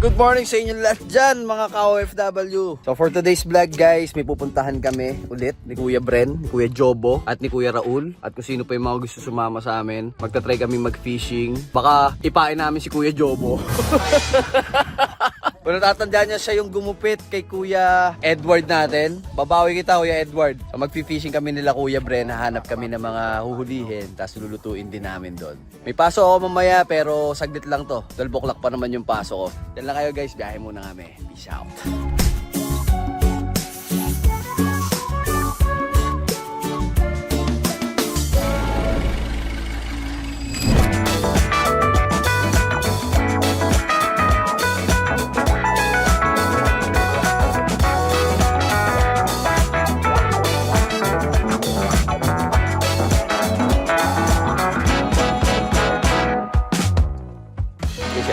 Good morning sa inyo lahat dyan mga ka-OFW. So for today's vlog guys, may pupuntahan kami ulit ni Kuya Bren, ni Kuya Jobo at ni Kuya Raul. At kung sino pa yung mga gusto sumama sa amin, magta-try kami mag-fishing. Baka ipain namin si Kuya Jobo. Kung natatandaan niya, siya yung gumupit kay Kuya Edward natin. Babawi kita Kuya Edward. So mag-fishing kami nila Kuya Bren, hahanap kami ng mga huhulihin, tapos lulutuin din namin doon. May pasok ako mamaya pero saglit lang to. 12 o'clock pa naman yung pasok ko. Yan lang kayo guys, biyahe muna kami. Peace out.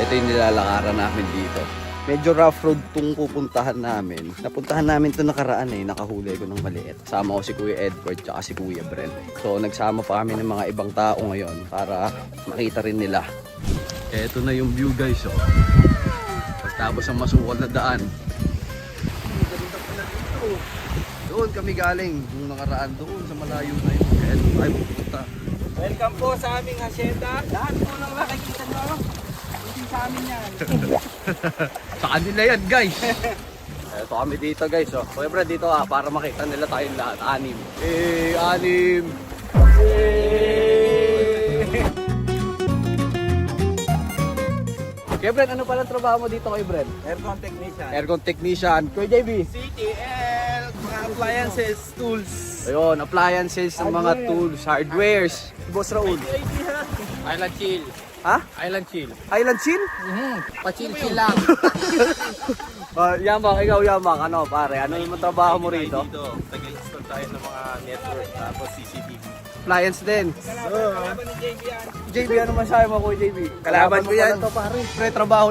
Ito yung nilalakaran namin dito. Medyo rough road tong pupuntahan namin. Napuntahan namin ito nakaraan nakahuli ko ng maliit. Kasama ko si Kuya Edward at si Kuya Bren. So nagsama pa kami ng mga ibang tao ngayon para makita rin nila. Ito na yung view guys. Pagtapos ang masukal na daan. Doon kami galing. Yung nakaraan doon sa malayo na yun. Ay pupunta. Welcome po sa aming hacienda. Lahat po ng nakikita nyo. Sa amin yan. Sa kanila yan guys. Ito kami dito guys. Kuya Brad dito para makita nila tayong lahat. Anim. Anim. Kuya Brad, ano pala trabaho mo dito kay Brad? Aircon technician. Aircon technician. Kuya JB? CTL, mga appliances, tools. Ayun, appliances ng mga tools, hardwares. Boss Raul. Island chill. Ha? Island chill. Island chill? Pa-chill-chill lang. Yamang, ikaw Yamang. Ano pare? Ano yung trabaho mo rito? Dito, nag-install tayo ng mga network tapos CCTV. Appliance din. Kalaban ni JB yan. JB, ano masabi mo ko JB? Kalaban ko yan. To, pare. Pre, trabaho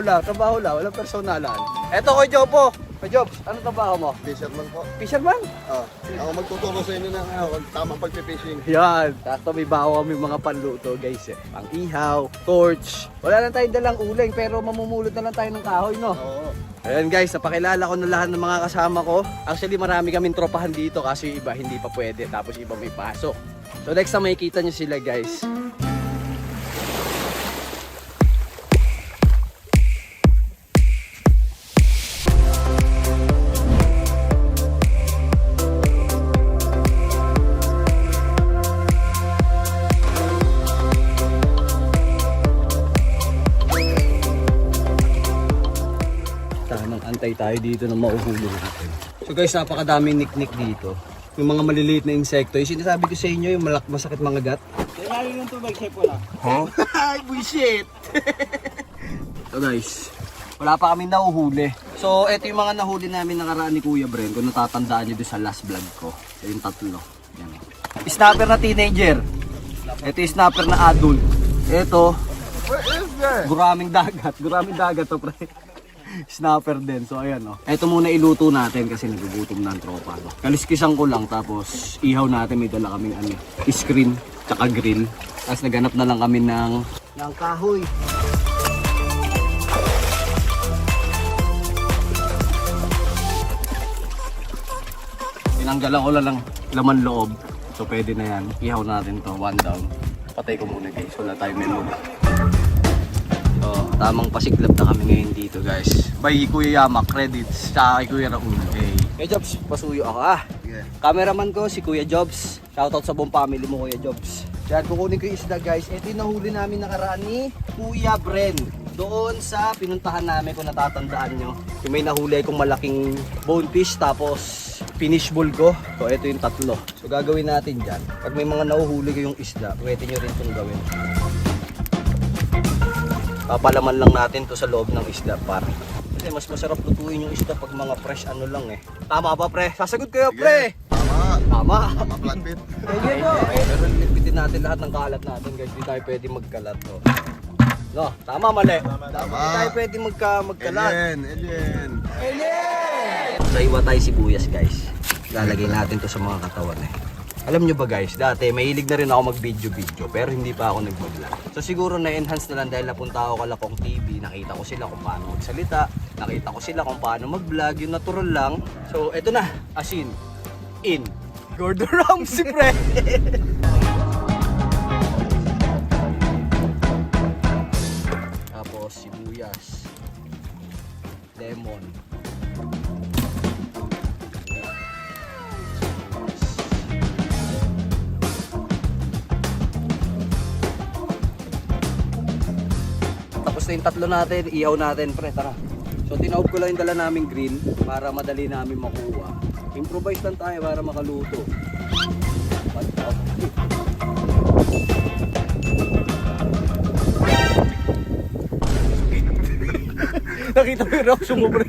lang, walang personalan. Eto ko Jopo. Kay Jobs, ano trabaho mo? Fisherman po. Fisherman? Ako magtuturo sa inyo ng tamang pagpipishing. Yan. Tapos may baho kami mga panluto guys Pang ihaw, torch. Wala lang tayong dalang uling pero mamumulot na lang tayo ng kahoy no? Oo. Ayan guys, napakilala ko na lahat ng mga kasama ko. Actually marami kaming tropahan dito kasi iba hindi pa pwede tapos iba may pasok. So next time makikita nyo sila guys. Antay tayo dito na mauhuli natin. So guys, napakadaming niknik dito. Yung mga maliliit na insekto. Yung sinasabi ko sa inyo, yung masakit mga gat. Kailangan yung tubig, chef wala. Huh? Ay, bullshit! So guys, wala pa kami nahuhuli. So, eto yung mga nahuli namin nakaraan ni Kuya Bren. Kung natatandaan nyo doon sa last vlog ko. Yung tatlo. Yan. Snapper na teenager. Ito yung snapper na adult. Ito, guraming dagat. Guraming dagat to, pre. Snapper din. So ayan Ito muna iluto natin kasi nagugutom na ang tropa Kaliskisan ko lang tapos ihaw natin. May dala kaming screen tsaka grill. Tapos naganap na lang kami ng kahoy. Tinanggalan ko lang ng laman loob. So pwede na yan. Ihaw natin to. One down. Patay ko muna guys. Wala tayong memory. Tamang pasiklab na kami ngayon dito guys. By Kuya Yamak, credits sa Kuya Raul. Hey Jobs, pasuyo ako Yeah. Cameraman ko si Kuya Jobs. Shoutout sa buong family mo Kuya Jobs. Yan, kukunin ko yung isda guys. Ito yung nahuli namin nakaraan ni Kuya Bren. Doon sa pinuntahan namin kung natatandaan nyo. Yung may nahuli kong malaking bonefish tapos finish bowl ko. So ito yung tatlo. So gagawin natin dyan. Pag may mga nahuhuli ko yung isda, pwede nyo rin itong gawin. Papalaman lang natin to sa loob ng isda pare. Kasi mas masarap lutuin yung isda pag mga fresh lang Tama ba pre? Sasagot kayo pre! Tama! Flatbit. Sige po! Pero lipitin natin lahat ng kalat natin guys. Hindi tayo pwede magkalat No, tama mali? Tama. Hindi tayo pwede magkalat. Alien. Sa iwa tayo sibuyas guys. Lalagay natin to sa mga katawan Alam nyo ba guys, dati mahilig na rin ako mag-video pero hindi pa ako nag-vlog. So siguro na-enhance na lang dahil napunta ako Kalakong TV, nakita ko sila kung paano magsalita, nakita ko sila kung paano mag-vlog, yung natural lang. So eto na, asin, in, Gordon Ramsay pre! Tapos sibuyas, lemon, tapos na yung tatlo natin, ihaw natin pre, tara. So tinaob ko lang yung dala naming green para madali namin makuha. Improvise lang tayo para makaluto. Nakita mo yung reaction mo pre.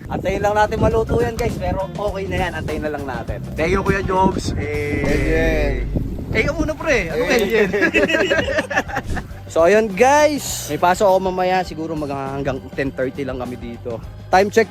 Antayin lang natin maluto yan guys, pero okay na yan, antayin na lang natin. Thank you Kuya Jobs. Ikaw muna pre, ano yan? So ayun guys, may pasok ako mamaya, siguro hanggang 10:30 lang kami dito. Time check,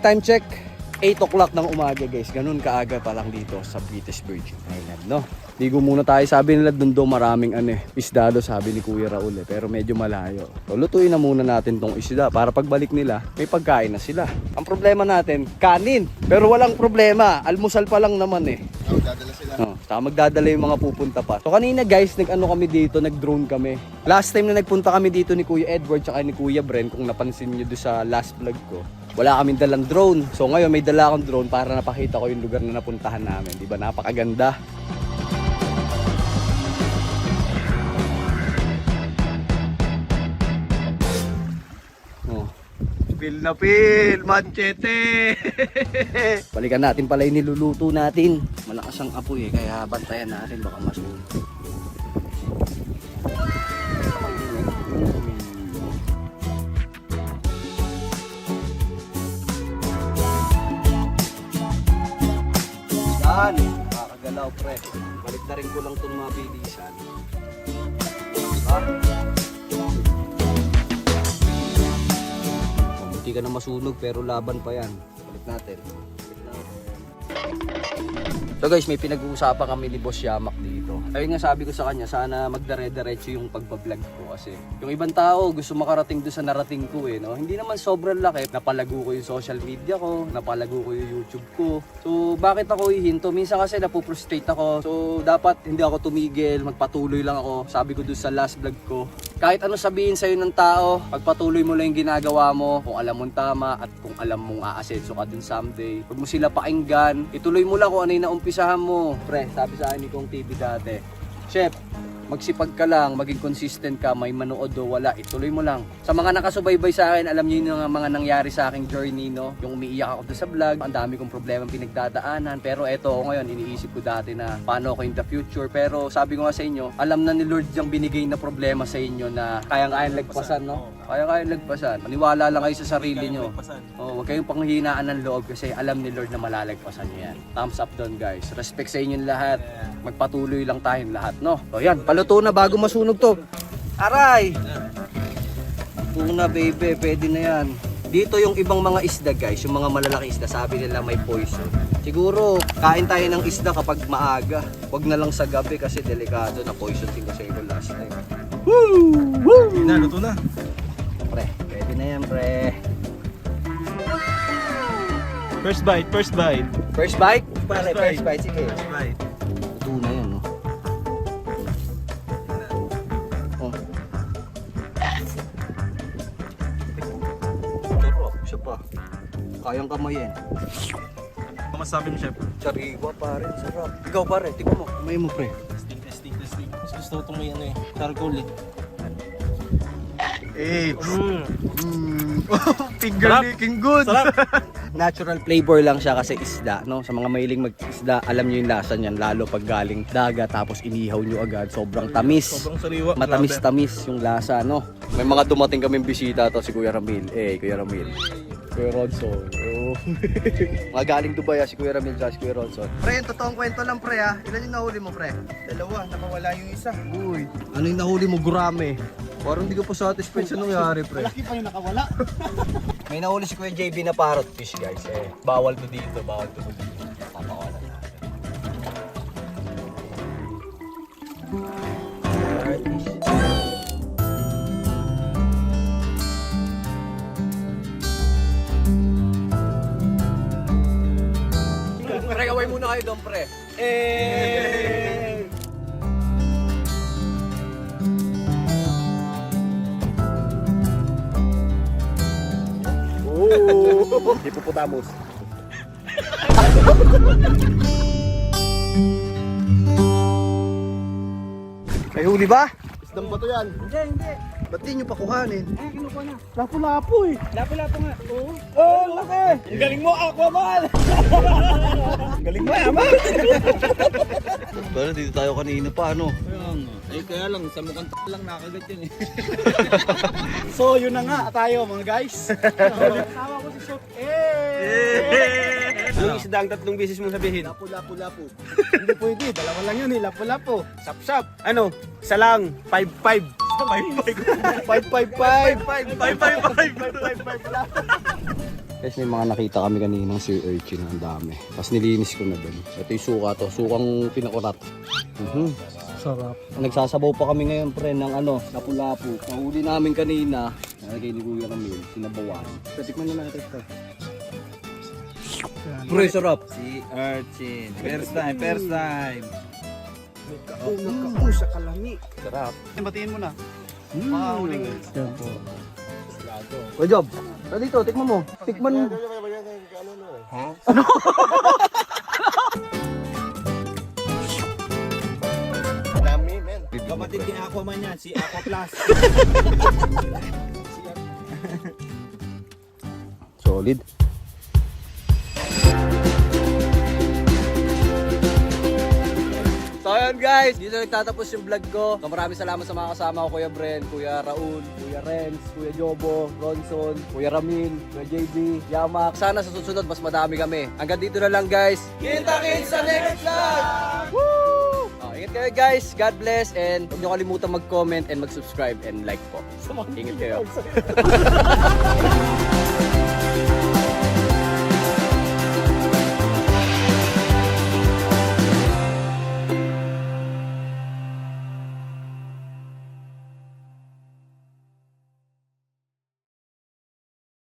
8 o'clock ng umaga guys, ganun kaaga pa lang dito sa British Virgin Island, no? Ligo muna tayo, sabi nila doon maraming isdado, sabi ni Kuya Raul pero medyo malayo. So lutuin na muna natin tong isda para pagbalik nila, may pagkain na sila. Ang problema natin, kanin, pero walang problema, almusal pa lang naman Dadala sila. Magdadala yung mga pupunta pa. So kanina guys, kami dito, nag-drone kami. Last time na nagpunta kami dito ni Kuya Edward tsaka ni Kuya Bren, kung napansin nyo doon sa last vlog ko, wala kaming dalang drone. So ngayon may dala akong drone para napakita ko yung lugar na napuntahan namin. Diba napakaganda? Pil na pil, machete. Balikan natin pala yung niluluto natin. Malakas ang apoy kaya bantayan natin baka masunog. Yan, kakagalaw pre. Balik na rin ko lang itong mga bilisan. Hindi ka na masunog pero laban pa yan. Balik natin. So guys, may pinag-uusapan kami ni Boss Yamak dito. Ayun nga sabi ko sa kanya, sana magdare-diretso yung pagbablog ko kasi yung ibang tao gusto makarating doon sa narating ko no? Hindi naman sobrang laki. Napalago ko yung social media ko, napalago ko yung YouTube ko. So bakit ako hihinto? Minsan kasi napuprostrate ako. So dapat hindi ako tumigil, magpatuloy lang ako. Sabi ko doon sa last vlog ko, kahit ano sabihin sa'yo ng tao, pagpatuloy mo lang yung ginagawa mo, kung alam mong tama at kung alam mong aasenso ka din someday. Huwag mo sila pakinggan, ituloy mo lang kung ano yung naumpisahan mo. Pre, sabi sa akin ni Kong TV dati, Chef, magsipag ka lang, maging consistent ka, may manood o wala, ituloy mo lang. Sa mga nakasubaybay sa akin, alam niyo yung mga nangyari sa aking journey, no? Yung umiiyak ako doon sa vlog, ang dami kong problema pinagdadaanan, pero eto ako ngayon, iniisip ko dati na paano ako in the future, pero sabi ko nga sa inyo, alam na ni Lord yung binigay na problema sa inyo na kayang-kayang lagpasan, no? Kayang-kayang lagpasan. Maniwala lang kayo sa sarili nyo. Huwag kayong panghinaan ng loob kasi alam ni Lord na malalagpasan nyo yan. Thumbs up doon guys. Respect sa inyong lahat. Magpatuloy lang tayong lahat, no? So yan, paluto na bago masunog to. Aray! Tuna baby, pwede na yan. Dito yung ibang mga isda guys, yung mga malalaki isda, sabi nila may poison. Siguro, kain tayo ng isda kapag maaga. Huwag na lang sa gabi kasi delikado na poison din kasi ito last time. Woo! Woo! Luto na. Pre, pwede na yan pre. First bite. First bite? Pare, first bite. Sige. First bite. Ito na yan, no? Oh. Sarap, siya pa. Kayang kamayin. Ano masabi mo, Chef? Sariwa pare, sarap. Ikaw pare, tingnan mo. Kamayin mo pre. Testing. Mas gusto ko itong may charcoal eh. Finger Sarap. licking good. Sarap. Natural flavor lang siya kasi isda, no? Sa mga mahiling mag-isda, alam niyo yung lasa niyan, lalo pag galing dagat tapos inihaw niyo agad, sobrang tamis. Sobrang sariwa. Matamis-tamis yung lasa, no? May mga dumating kaming bisita to, si Kuya Ramil. Kuya Ramil. Kuya Ronson. Oh. Mga galing Dubai si Kuya Ramil at si Kuya Ronson. Pre, totoong kwento lang pre ha. Ilan yung nahuli mo pre? Dalawa, nakawala yung isa. Uy, ano yung nahuli mo? Gurame. Parang hindi ko pa satisfied sa nangyari pre. Malaki pa yung nakawala. May nahuli si Kuya JB na parrot fish guys. Bawal to dito, bawal to dito. Papakawalan natin. kayo doon, pre. Hippopotamus. May huli ba? Isdang bato yan. Hindi. Ba't di nyo pakuhanin? Ay, kinukuha na. Lapo-lapo eh. Lapo-lapo nga. Oo. Oh, laki! Ang galing mo, Aquaman! galing mo, Yaman! Pero dito tayo kanina pa, ano? Ay, kaya lang, sa mukhang lang nakagat yun eh. So, yun na nga tayo, mga guys. Kasama ko si Shot. Anong isda ang 3 beses mong sabihin? Lapu-lapu-lapu. Hindi pwede, dalawa lang yun eh. Lapo-lapo. Sap-sap. Ano? Isa lang. 5-5. 555! 5-5-5. Guys, may mga nakita kami kaninang sea urchin, ang dami. Tapos nilinis ko na doon. Ito yung suka to, sukang pinakurat. Sarap. Nagsasabaw pa kami ngayon, pre, ng ano, lapu-lapu. Nahuli namin kanina, nalagay ni Kuya Ramil, sinabawan. Tikman na natin ito. Pre, sarap. Si Urchin. First time. Nagkakao sa kalami. Sarap. Batiin mo na. Makahuling. Good job. Dito, tikman mo. Tikman mo. Dami, men. Kapatid ni Aquaman yan, si Aqua Plus. Solid. So ayun guys, dito nagtatapos yung vlog ko. So, maraming salamat sa mga kasama ko, Kuya Bren, Kuya Raul, Kuya Renz, Kuya Jobo, Ronson, Kuya Ramil, Kuya JB, Yamak. Sana sa susunod mas madami kami. Hanggang dito na lang guys. Kita-kits sa next vlog! Woo! Ingat kayo guys, God bless, and huwag nyo kalimutan mag-comment and mag-subscribe and like po. Ingat kayo.